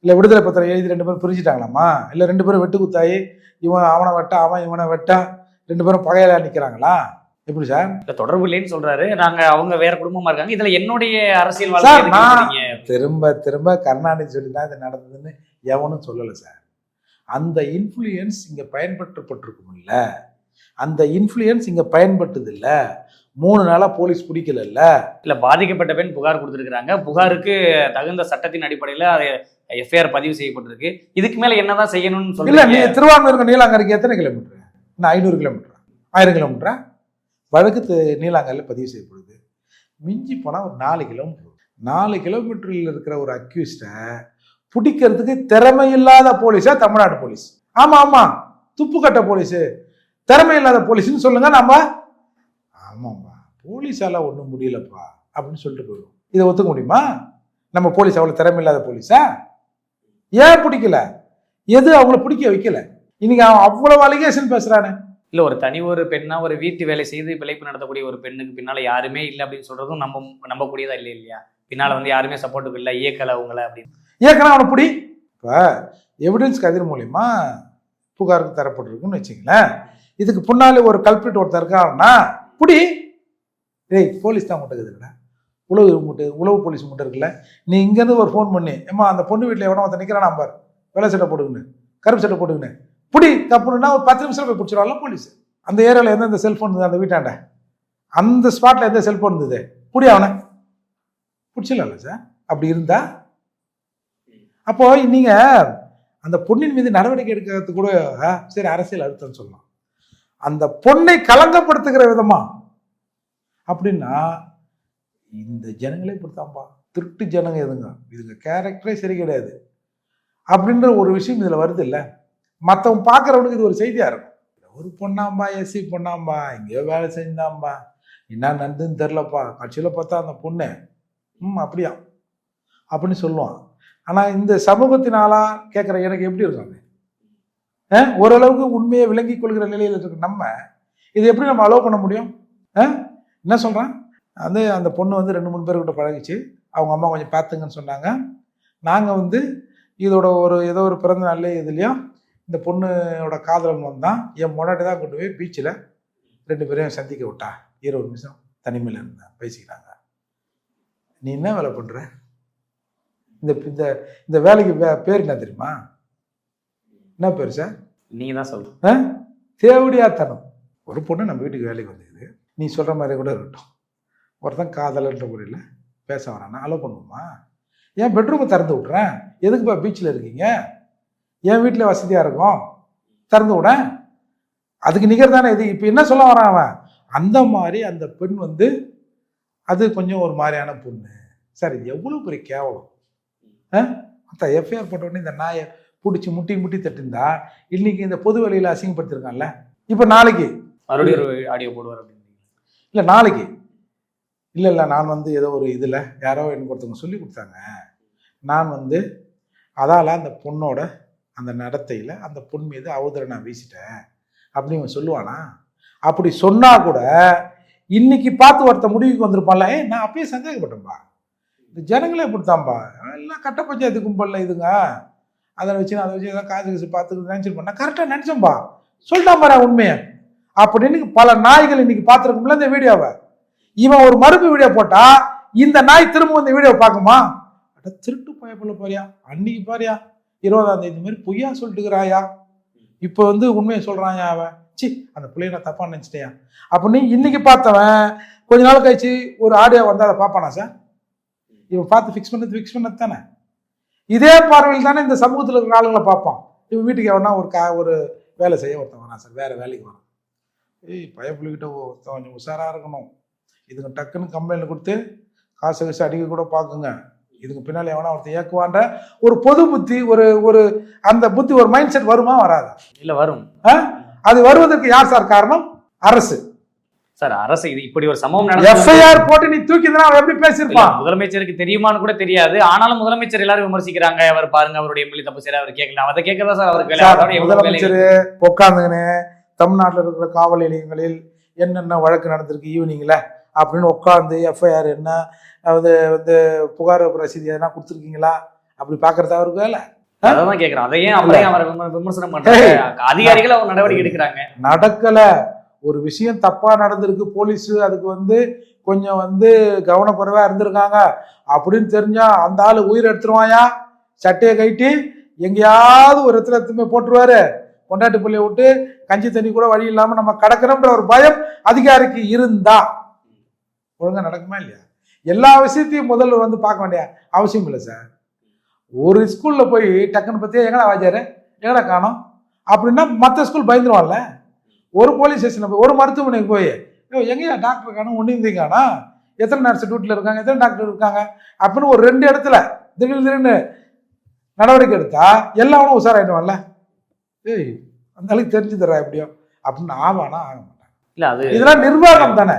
இல்லை விடுதலை பத்திரம் எழுதி 2 பேரும் பிரிஞ்சுட்டாங்களாமா? இல்லை 2 பேரும் வெட்டு குத்தாயி இவன் அவனை வெட்டா அவன் இவனை வெட்டா 2 பேரும் பகையில நிற்கிறாங்களா? எப்படி சார்? இல்லை தொடர்பு இல்லைன்னு சொல்கிறாரு, நாங்கள் அவங்க வேற குடும்பமாக இருக்காங்க, இதில் என்னுடைய அரசியல் வாழ்க்கை திரும்ப கருணாநிதி சொல்லி தான் இது நடந்ததுன்னு எவனும் சொல்லலை சார். அந்த இன்ஃப்ளூயன்ஸ் இங்கே பயன்படுத்தப்பட்டிருக்கும் இல்லை, அந்த இன்ஃப்ளூயன்ஸ் இங்க பயன்படுத்துது இல்ல. 3 நாளா போலீஸ் பிடிக்கல. இல்ல பாதிக்கப்பட்ட பெண் புகார் கொடுத்திருக்காங்க. புகாருக்கு தகுந்த சட்டத்தின் அடிப்படையில அது எஃப்ஐஆர் பதிவு செய்யப்பட்டிருக்கு. இதுக்கு மேல என்னதான் செய்யணும்னு இல்ல, சொல்றீங்க? நீ திருவாரூருக்கு நீலாங்கரைக்கு எத்தனை கிலோமீட்டர்? 500 கிலோமீட்டர், 1000 கிலோமீட்டரா? வழக்கு நீலாங்கரையில் பதிவு செய்யப்படுது. மிஞ்சி போனால் ஒரு 4 கிலோமீட்டர். 4 கிலோமீட்டரில் இருக்கிற ஒரு அக்யூஸ்டை பிடிக்கிறதுக்கு திறமை இல்லாத போலீஸா தமிழ்நாடு போலீஸ்? ஆமா ஆமா, துப்பு கட்ட போலீஸு, திறமை இல்லாத போலீஸ்ன்னு சொல்லுங்க. நம்ம ஆமாம்ப்பா போலீஸால ஒன்றும் முடியலப்பா அப்படின்னு சொல்லிட்டு போயிடும். இதை ஒத்துக்க முடியுமா? நம்ம போலீஸ் அவ்வளோ திறமை இல்லாத போலீஸா? ஏன் பிடிக்கல? எது அவங்கள பிடிக்க வைக்கல? இன்னைக்கு அவன் அவ்வளவு அலிகேஷன் பேசுறானே. இல்ல ஒரு பெண்ணா ஒரு வீட்டு வேலை செய்து பிழைப்பு நடத்தக்கூடிய ஒரு பெண்ணுக்கு பின்னால யாருமே இல்லை அப்படின்னு சொல்றதும் நம்பக்கூடியதா இல்லை இல்லையா? பின்னால வந்து யாருமே சப்போர்ட்டுக்கு இல்லை, இயக்கல அவங்கள அப்படின்னு. ஏற்கனவே அவனை பிடி. இப்போ எவிடன்ஸ் கதிர் மூலியமா புகாருக்கு தரப்பட்டிருக்குன்னு வச்சுங்களேன். இதுக்கு பின்னாலே ஒரு கல்பிரிட் ஒருத்தர் இருக்காருன்னா பிடி. டேய் போலீஸ் தான் முட்டை இருக்குதுல்ல, உளவு போலீஸ் முட்டை இருக்குல்ல. நீ இங்கேருந்து ஒரு ஃபோன் பண்ணி, ஏமா அந்த பொண்ணு வீட்டில் எவனோ ஒருத்தர் நிற்கிறான் நம்பர், வெள்ளை சட்டை போட்டுக்கின்னு கருப்பு சட்டை போட்டுக்கின்னு பிடி தப்புன்னா ஒரு 10 நிமிஷம் போய் பிடிச்சிருவாங்க போலீஸ். அந்த ஏரியாவில் எந்தெந்த செல்ஃபோன் இருந்தது, அந்த வீட்டாண்ட அந்த ஸ்பாட்டில் எந்த செல்ஃபோன் இருந்தது, பிடி அவனை பிடிச்சிடலாம்ல சார். அப்படி இருந்தா அப்போ நீங்க அந்த பொண்ணின் மீது நடவடிக்கை எடுக்கிறது கூட சரி அரசியல் அழுத்தம் சொல்லலாம். அந்த பொண்ணை களங்கப்படுத்துகிற விதமா அப்படின்னா இந்த ஜனங்களே இப்படித்தான்பா, திருட்டு ஜனங்க இதுங்க கேரக்டரே சரி கிடையாது அப்படின்ற ஒரு விஷயம் இதுல வருது இல்ல. மற்றவன் பார்க்குறவனுக்கு இது ஒரு செய்தியா இருக்கும். ஒரு பொண்ணாம்பா, எஸ்சி பொண்ணாம்பா, இங்கேயோ வேலை செஞ்சாம்பா, என்ன நடந்துன்னு தெரிலப்பா, கட்சியில் பார்த்தா அந்த பொண்ணு அப்படியா அப்படின்னு சொல்லுவான். ஆனால் இந்த சமூகத்தினாலா கேட்குற எனக்கு எப்படி இருக்கும்? ஓரளவுக்கு உண்மையை விளங்கி கொள்கிற நிலையில் இருக்க நம்ம இது எப்படி நம்ம அலோவ் பண்ண முடியும்? என்ன சொல்கிறான்? அந்த பொண்ணு வந்து 2-3 பேர்கிட்ட பழகிச்சு, அவங்க அம்மா கொஞ்சம் பார்த்துங்கன்னு சொன்னாங்க. நாங்கள் இதோட ஏதோ ஒரு பிறந்த நாள் இதுலையும் இந்த பொண்ணோட காதலன் வந்தான், என் முன்னாடி தான் கொண்டு போய் பீச்சில் 2 பேரையும் சந்திக்க விட்டா. 20 நிமிஷம் தனிமையில் இருந்தேன், பேசிக்கிட்டாங்க. நீ என்ன வேலை பண்ணுற? இந்த வேலைக்கு பேர் என்ன தெரியுமா? என்ன பேர் சார்? நீங்கள் தான் சொல்லுங்க. தேவடியாத்தனம். ஒரு பொண்ணு நம்ம வீட்டுக்கு வேலைக்கு வந்தது, நீ சொல்கிற மாதிரி கூட இருக்கட்டும், ஒருத்தன் காதலன்ற முறையில் பேச வரானா அலோவ் பண்ணுவோமா? என் பெட்ரூமை திறந்து விட்றேன், எதுக்குப்பா பீச்சில் இருக்கீங்க, என் வீட்டில் வசதியாக இருக்கும், திறந்து விட, அதுக்கு நிகர் தானே இது. இப்போ என்ன சொல்ல வரான் அவன்? அந்த மாதிரி அந்த பெண் அது கொஞ்சம் ஒரு மாதிரியான பொண்ணு சார். இது எவ்வளோ பெரிய கேவலம். எஃப்ஐஆர் போட்ட உடனே இந்த நாயை பிடிச்சி முட்டி தட்டிருந்தா இன்னைக்கு இந்த பொது வேலையில் அசிங்கப்படுத்திருக்கான்ல. இப்போ நாளைக்கு மறுபடியும் ஒரு ஆடியோ போடுவார் அப்படின்னு இல்லை, நாளைக்கு இல்லை நான் ஏதோ ஒரு இதில் யாரோ எனக்கு ஒருத்தவங்க சொல்லி கொடுத்தாங்க, நான் அதால் அந்த பொண்ணோட அந்த நடத்தையில் அந்த பொண் மீது அவதூறை நான் வீசிட்டேன் அப்படின்னு சொல்லுவானா? அப்படி சொன்னா கூட இன்னைக்கு பார்த்து ஒருத்த முடிவுக்கு வந்திருப்பான்ல, நான் அப்பயே சந்தேகப்பட்டேன்பா, இந்த ஜனங்களே இப்படித்தான்பா, எல்லாம் கட்ட பஞ்சாயத்து கும்பல்ல இதுங்க, அதை வச்சு ஏதாவது காசு பார்த்து நினைச்சிருப்பேன். நான் கரெக்டாக நினைச்சேன்பா, சொல்லிட்டான் பாரு உண்மையை அப்படின்னு. பல நாய்கள் இன்னைக்கு பார்த்துருக்கும்ல இந்த வீடியோவை. இவன் ஒரு மறுப்பு வீடியோ போட்டா இந்த நாய் திரும்ப இந்த வீடியோ பார்க்குமா? திருட்டு பயப்புள்ள பாரியா, அன்னைக்கு பாரியா 20ஆம் தேதி மாதிரி பொய்யா சொல்லிட்டுக்கிறாயா, இப்போ உண்மையை சொல்றாயா அவன், சி அந்த பிள்ளைய நான் தப்பா நினைச்சிட்டேயா அப்படின்னு. இன்னைக்கு பார்த்தவன் கொஞ்ச நாள் கழிச்சு ஒரு ஆடியோ வந்தா அதை பார்ப்பானா சார்? இவன் பார்த்து ஃபிக்ஸ் பண்ணது தானே. இதே பார்வையில் தானே இந்த சமூகத்தில் இருக்கிற ஆளுங்களை பார்ப்பான். இவன் வீட்டுக்கு எவனா ஒரு வேலை செய்ய ஒருத்தன் வரான் சார், வேற வேலைக்கு வரான். பயப்புள்ளிக்கிட்ட கொஞ்சம் உஷாரா இருக்கணும், இதுங்க டக்குன்னு கம்ப்ளைண்ட் கொடுத்து காசு அடிக்க கூட பார்க்குங்க, இதுக்கு பின்னாடி எவனா ஒருத்தன் இயக்குவான்ற ஒரு பொது புத்தி, ஒரு அந்த புத்தி, ஒரு மைண்ட் செட் வருமா வராதா? இல்ல வரும். அது வருவதற்கு யார் சார் காரணம்? அரசு சார். அரசு இது இப்படி ஒரு சம்பவம் எஃப்ஐஆர் போட்டு நீ தூக்கினா அவன் எப்படி பேசியிருப்பான்? முதலமைச்சருக்கு தெரியுமான்னு கூட தெரியாது, ஆனாலும் முதலமைச்சர் எல்லாரும் விமர்சிக்கிறாங்க. அவர் பாருங்க அவருடைய எம்எல்ஏ தப்பு செய்யற, அவர் கேட்கலாம், அதை கேட்கறதா சார் அவருக்கு. முதலமைச்சர் உட்காந்துங்கன்னு தமிழ்நாட்டில் இருக்கிற காவல் நிலையங்களில் என்னென்ன வழக்கு நடந்திருக்கு ஈவினிங்ல அப்படின்னு உட்காந்து எஃப்ஐஆர் என்ன புகார் ரசீது எதனா கொடுத்துருக்கீங்களா அப்படி பாக்குறதா அவருக்கு வேலை. அதான் கேட்கிறேன், அதையே அப்படியே அவரை விமர்சனம் பண்றாங்க அதிகாரிகள், அவங்க நடவடிக்கை எடுக்கிறாங்க. நடக்கல, ஒரு விஷயம் தப்பா நடந்திருக்கு, போலீஸ் அதுக்கு கொஞ்சம் கவனக்குறைவா இருந்திருக்காங்க அப்படின்னு தெரிஞ்சா அந்த ஆளு உயிர் எடுத்துருவாயா, சட்டையை கைட்டி எங்கேயாவது ஒரு இடத்துல எடுத்துமே போட்டுருவாரு, கொண்டாட்டி பிள்ளைய விட்டு கஞ்சி தண்ணி கூட வழி இல்லாமல் நம்ம கடக்கிறோம்ன்ற ஒரு பயம் அதிகாரிக்கு இருந்தா ஒழுங்காக நடக்குமா இல்லையா? எல்லா விஷயத்தையும் முதல்ல வந்து பார்க்க வேண்டிய அவசியம் இல்லை சார். ஒரு ஸ்கூலில் போய் டக்குன்னு பற்றியா எங்கடா வாஜாரு எங்கடா காணோம் அப்படின்னா மற்ற ஸ்கூல் பயந்துருவான்ல. ஒரு போலீஸ் ஸ்டேஷனில் போய் ஒரு மருத்துவமனைக்கு போய் எங்கேயா டாக்டர் காணும் ஒன்று இருந்தீங்கன்னா எத்தனை நர்ஸ் டியூட்டியில் இருக்காங்க எத்தனை டாக்டர் இருக்காங்க அப்படின்னு ஒரு 2 இடத்துல திடீர்னு நடவடிக்கை எடுத்தா எல்லாரும் உஷாராயிடுவான்ல. ஏய் அந்த அளவுக்கு தெரிஞ்சு தர்றா எப்படியோ அப்படின்னு ஆவானா ஆக மாட்டான். இல்லை அது இதெல்லாம் நிர்வாகம் தானே.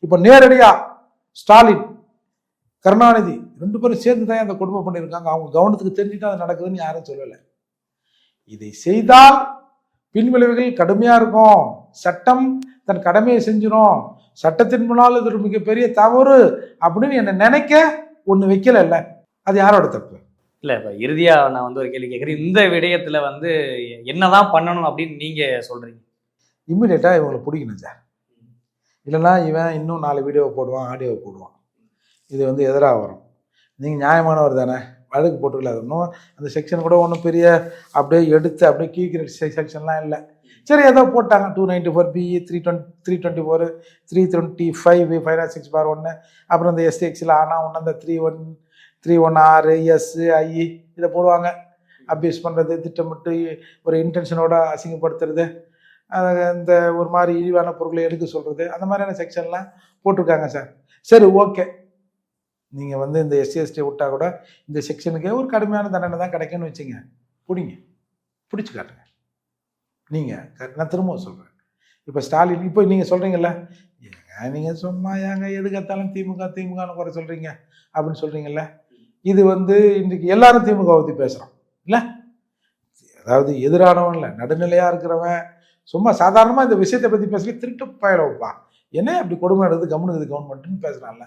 இப்போ நேரடியா ஸ்டாலின் கருணாநிதி 2 பேரும் சேர்ந்து தான் அந்த கொடுமை பண்ணியிருக்காங்க. அவங்க கவனத்துக்கு தெரிஞ்சுட்டு அது நடக்குதுன்னு யாரும் சொல்லலை. இதை செய்தால் பின்விளைவுகள் கடுமையா இருக்கும். சட்டம் தன் கடமையை செஞ்சிடும். சட்டத்தின் முன்னால் இது ஒரு மிகப்பெரிய தவறு அப்படின்னு என்ன நினைக்க ஒண்ணு வைக்கல. அது யாரோட தப்பு? இல்லை இப்போ இறுதியாக நான் வந்து ஒரு கேள்வி கேட்குறேன். இந்த விடயத்தில் வந்து என்னதான் பண்ணணும் அப்படின்னு நீங்கள் சொல்கிறீங்க? இம்மிடியேட்டாக இவங்களை பிடிக்கணும் சார். இல்லைன்னா இவன் இன்னும் 4 வீடியோவை போடுவான், ஆடியோவை போடுவான். இது வந்து எதிராக வரும். நீங்கள் நியாயமானவர் தானே, வழக்கு போட்டுக்கல. ஒன்றும் அந்த செக்ஷன் கூட ஒன்றும் பெரிய அப்படியே எடுத்து அப்படியே கீக்கிற செக்ஷன்லாம் இல்லை. சரி ஏதோ போட்டாங்க 294 BE 324 325 506/1 அப்புறம் இந்த SX ஆனால் ஒன்று அந்த 316 SI இதை போடுவாங்க. அப்யூஸ் பண்ணுறது, திட்டமிட்டு ஒரு இன்டென்ஷனோட அசிங்கப்படுத்துறது, இந்த ஒரு மாதிரி இழிவான பொருட்களை எடுக்க சொல்கிறது, அந்த மாதிரியான செக்ஷன்லாம் போட்டிருக்காங்க சார். சரி ஓகே, நீங்கள் வந்து இந்த SC/ST விட்டா கூட இந்த செக்ஷனுக்கே ஒரு கடுமையான தண்டனை தான் கிடைக்குன்னு வச்சுங்க. பிடிச்சி காட்டுங்க. நீங்கள் நான் திரும்ப சொல்கிறேன். இப்போ ஸ்டாலின் இப்போ நீங்கள் சொல்கிறீங்கல்ல, ஏங்க நீங்கள் சும்மா ஏங்க எதுக்கத்தாலும் திமுகன்னு குறை சொல்கிறீங்க அப்படின்னு சொல்கிறீங்கல்ல. இது வந்து இன்றைக்கு எல்லாரும் திமுக பற்றி பேசுகிறோம் இல்லை. அதாவது எதிரானவன் இல்லை, நடுநிலையாக இருக்கிறவன் சும்மா சாதாரணமாக இந்த விஷயத்தை பற்றி பேசல திருட்டு பயல வைப்பா. என்ன அப்படி கொடுமை நடக்குது கவர்மெண்ட் கவர்மெண்ட்டுன்னு பேசுகிறான்ல.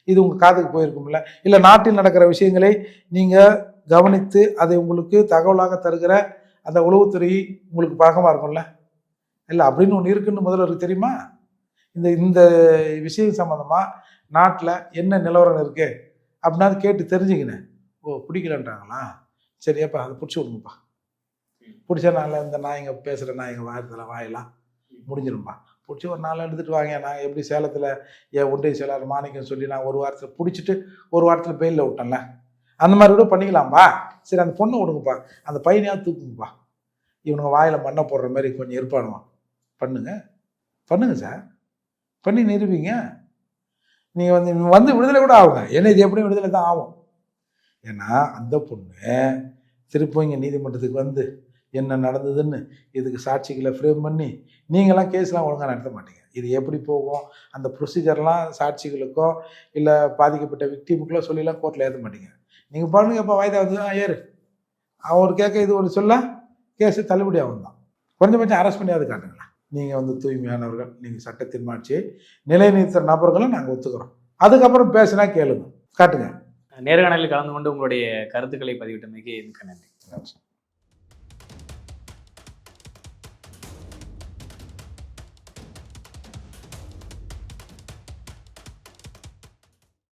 இது உங்கள் காதுக்கு போயிருக்கும்ல. இல்லை நாட்டில் நடக்கிற விஷயங்களை நீங்கள் கவனித்து அதை உங்களுக்கு தகவலாக தருகிற அந்த உளவுத்துறை உங்களுக்கு பழக்கமாக இருக்கும்ல. இல்லை அப்படின்னு ஒன்று இருக்குன்னு முதல்ல தெரியுமா? இந்த விஷயம் சம்மந்தமாக நாட்டில் என்ன நிலவரம் இருக்கு அப்படின்னா அது கேட்டு தெரிஞ்சுக்கினேன். ஓ பிடிக்கலன்றாங்களா, சரியாப்பா அதை பிடிச்சி விடுங்கப்பா. பிடிச்ச நாளில் இந்த நான் இங்கே பேசுகிற நான் எங்கள் வாரத்தில் வாயெல்லாம் முடிஞ்சிடும்பா. பிடிச்சி ஒரு நாள் எடுத்துகிட்டு வாங்க. நான் எப்படி சேலத்தில் என் ஒன்றிய செயலாளர் மாணிக்கம் சொல்லி நான் ஒரு வாரத்தில் பிடிச்சிட்டு ஒரு வாரத்தில் பெயிலில் விட்டேன்ல, அந்த மாதிரி கூட பண்ணிக்கலாம்பா. சரி அந்த பொண்ணை விடுங்கப்பா, அந்த பையனையாவது தூக்குங்கப்பா. இவனுங்க வாயில் மண்ணை போடுற மாதிரி கொஞ்சம் இருப்பானுவான். பண்ணுங்க சார், பண்ணி நிரூபிங்க. நீங்கள் வந்து விடுதலை கூட ஆகுங்க. ஏன்னா இது எப்படியும் விடுதலை தான் ஆகும். ஏன்னா அந்த பொண்ணு திருப்பம் இங்கே நீதிமன்றத்துக்கு வந்து என்ன நடந்ததுன்னு இதுக்கு சாட்சிகளை ஃப்ரேம் பண்ணி நீங்களாம் கேஸ்லாம் ஒழுங்காக நடத்த மாட்டீங்க. இது எப்படி போகும் அந்த ப்ரொசீஜர்லாம் சாட்சிகளுக்கோ இல்லை பாதிக்கப்பட்ட விக்டிமுக்கோ சொல்லிலாம் கோர்ட்டில் ஏற்ற மாட்டீங்க. நீங்கள் பண்ணுங்க எப்போ வாய்தா வந்து ஏறு அவர் கேட்க இது ஒரு சொல்ல கேஸு தள்ளுபடி ஆகும் தான். கொஞ்சம் அரெஸ்ட் பண்ணியாவது காட்டுங்களா. நீங்கள் வந்து தூய்மையானவர்கள், நீங்கள் சட்டத்தின் மாட்சியை நிலைநிறுத்துகிற நபர்களை நாங்கள் ஒத்துக்கிறோம். அதுக்கப்புறம் பேசினா கேளுங்க, காட்டுங்க. நேர்காணலில் கலந்து கொண்டு உங்களுடைய கருத்துக்களை பதிவிட்டமைக்கு எனக்கு நன்றி.